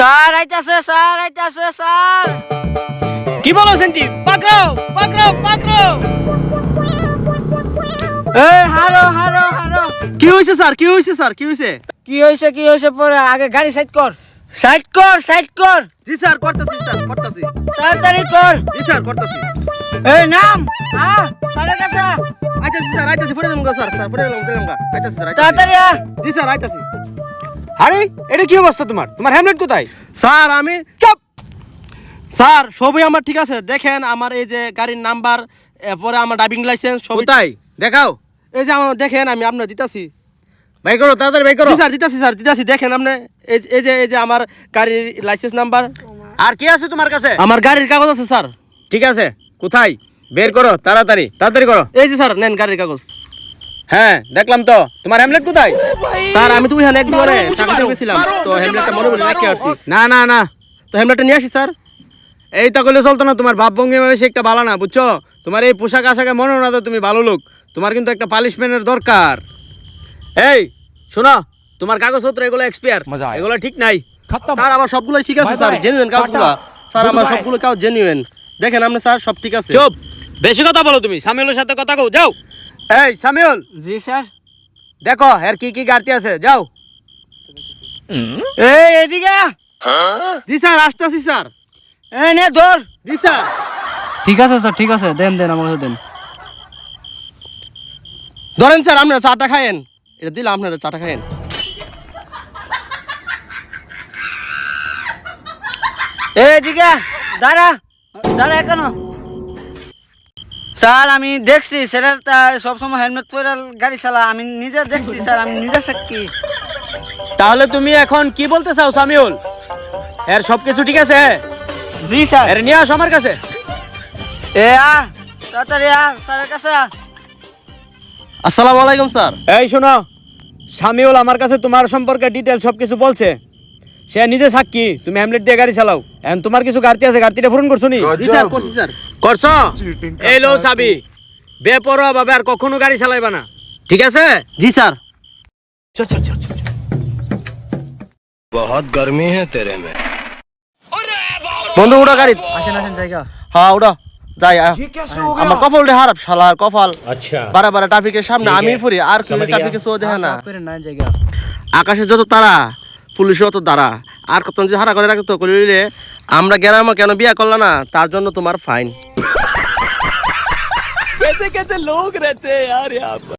Sir আইতাছে sir. কি বলো সেন্টি? পাকড়াও পাকড়াও পাকড়াও। এই হারো। কি হইছে স্যার কি হইছে? কি হইছে পরে আগে গাড়ি সাইড কর। জি স্যার করতেছি তাড়াতাড়ি কর। জি স্যার করতেছি। এই নাম স্যারের কাছে আইতাছি ফুটে দেবো স্যার ফুটে দেবো আইতাছি স্যার তাড়াতাড়ি জি স্যার আইতাছি। আরে এটা কি অবস্থা তোমার হেলমেট কোথায়? স্যার আমি চুপ। স্যার সবই আমার ঠিক আছে, দেখেন আমার এই যে গাড়ির নাম্বার, এরপরে আমার ড্রাইভিং লাইসেন্স সবই। কোথায় দেখাও। এই যে আমার দেখেন, আমি আপনার দিতাছি। বাই করো তাড়াতাড়ি বাই করো। জি স্যার দিতাছি দেখেন আপনি। এই যে আমার গাড়ির লাইসেন্স নাম্বার। আর কি আছে তোমার কাছে? আমার গাড়ির কাগজ আছে স্যার। ঠিক আছে, কোথায় বের করো, তাড়াতাড়ি করো। এই যে স্যার নেন গাড়ির কাগজ। হ্যাঁ দেখলাম তো, তোমার হেলমেট কোথায়? স্যার আমি তো ওইখানে এক দুয়ারে চাকরি গেছিলাম, তো হেলমেটটা মনে বলে রেখে আসছি। না তো হেলমেটটা নিয়ে আসি স্যার। এই তো করলে চলতো না, তোমার ভাব ভঙ্গিমা বেশি একটা ভালো না, বুঝছো? তোমার এই পোশাক আশাকে মনে না তো তুমি ভালো লোক, তোমার কিন্তু একটা পালিশমেন্টের দরকার। এই শোনো, তোমার কাগজপত্র এগুলো এক্সপায়ার, এগুলো ঠিক নাই। স্যার আমার সবগুলোই ঠিক আছে স্যার, জেনুইন কাগজগুলো। স্যার আমার সবগুলো কাগজ জেনুইন, দেখেন আপনি স্যার সব ঠিক আছে। চুপ, বেশি কথা বলো তুমি। সামিউলের সাথে কথা কও, যাও। এই সামিউল, জি স্যার। দেখো এর কি গাড়ি আছে, যাও। এই এদিকে জি স্যার আসতেছি স্যার। এই নে ধর। জি স্যার। ঠিক আছে স্যার, ঠিক আছে, দেন আমার কাছে দেন। ধরেন স্যার আপনারা চাটা খায়েন, এটা দিলাম আপনারা চাটা খায়েন। এদিকে দাঁড়া কেন? স্যার আমি দেখছি স্যার সবসময় হেলমেট পরে গাড়ি চালা, আমি নিজে দেখছি স্যার, আমি নিজে সাক্ষী। তাহলে তুমি এখন কি বলতে চাও সামিউল? এর সবকিছু ঠিক আছে? জি স্যার। এর নিয়ে আসো আমার কাছে। তাড়াতাড়ি স্যারের কাছে। আসসালামু আলাইকুম স্যার। এই শোনো, সামিউল আমার কাছে তোমার সম্পর্কে ডিটেল সবকিছু বলছে। সে নিজে সাক্ষী, তুমি হেলমেট দিয়ে গাড়ি চালাও। এখন তোমার কিছু গাড়ি আছে, গাড়িটা পূরণ করছো নি? জি স্যার করছি স্যার। করছো? এই লো চাবি, বেপরোয়া ভাবে আর কখনো গাড়ি চালাইবা না, ঠিক আছে? জি স্যার। बहुत गर्मी है तेरे में। বন্ধু উড়া গাড়ি। আসেন জায়গা। হ্যাঁ উড়া যাই। আমার কপালটা খারাপ, শালার কপাল। আচ্ছা বারে ট্রাফিকের সামনে আমি ফুরি, আর কেউ ট্রাফিকে সো দেখে না। জায়গা আকাশে যত তারা, পুলিশের অত তারা, আর কত যদি হারা করে রাখতো কইলে আমরা গ্রামে কেন বিয়া করলা না, তার জন্য তোমার ফাইন। कैसे लोग रहते हैं यार यहाँ पर।